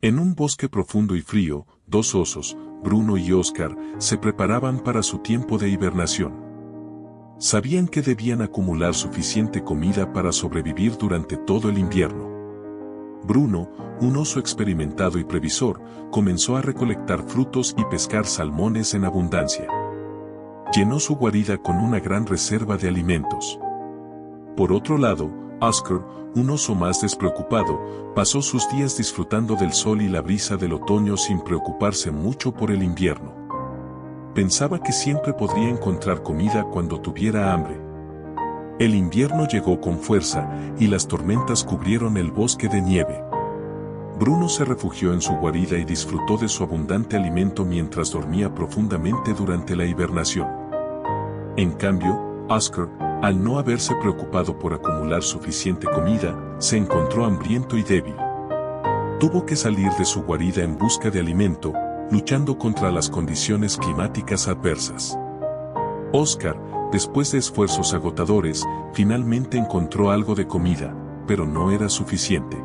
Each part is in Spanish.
En un bosque profundo y frío, dos osos, Bruno y Oscar, se preparaban para su tiempo de hibernación. Sabían que debían acumular suficiente comida para sobrevivir durante todo el invierno. Bruno, un oso experimentado y previsor, comenzó a recolectar frutos y pescar salmones en abundancia. Llenó su guarida con una gran reserva de alimentos. Por otro lado, Oscar, un oso más despreocupado, pasó sus días disfrutando del sol y la brisa del otoño sin preocuparse mucho por el invierno. Pensaba que siempre podría encontrar comida cuando tuviera hambre. El invierno llegó con fuerza y las tormentas cubrieron el bosque de nieve. Bruno se refugió en su guarida y disfrutó de su abundante alimento mientras dormía profundamente durante la hibernación. En cambio, Oscar, al no haberse preocupado por acumular suficiente comida, se encontró hambriento y débil. Tuvo que salir de su guarida en busca de alimento, luchando contra las condiciones climáticas adversas. Oscar, después de esfuerzos agotadores, finalmente encontró algo de comida, pero no era suficiente.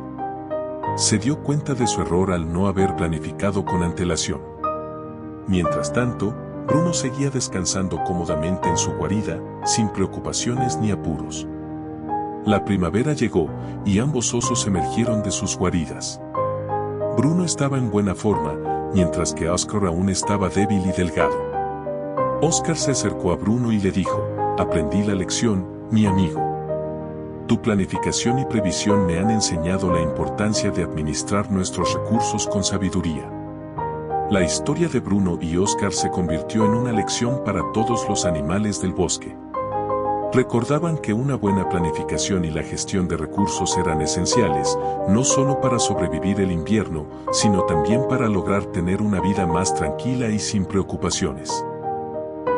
Se dio cuenta de su error al no haber planificado con antelación. Mientras tanto, Bruno seguía descansando cómodamente en su guarida, sin preocupaciones ni apuros. La primavera llegó, y ambos osos emergieron de sus guaridas. Bruno estaba en buena forma, mientras que Oscar aún estaba débil y delgado. Oscar se acercó a Bruno y le dijo: «Aprendí la lección, mi amigo. Tu planificación y previsión me han enseñado la importancia de administrar nuestros recursos con sabiduría». La historia de Bruno y Oscar se convirtió en una lección para todos los animales del bosque. Recordaban que una buena planificación y la gestión de recursos eran esenciales, no solo para sobrevivir el invierno, sino también para lograr tener una vida más tranquila y sin preocupaciones.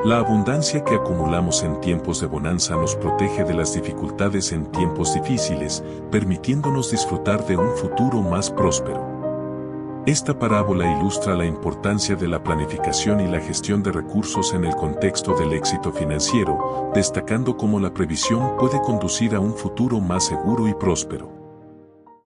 La abundancia que acumulamos en tiempos de bonanza nos protege de las dificultades en tiempos difíciles, permitiéndonos disfrutar de un futuro más próspero. Esta parábola ilustra la importancia de la planificación y la gestión de recursos en el contexto del éxito financiero, destacando cómo la previsión puede conducir a un futuro más seguro y próspero.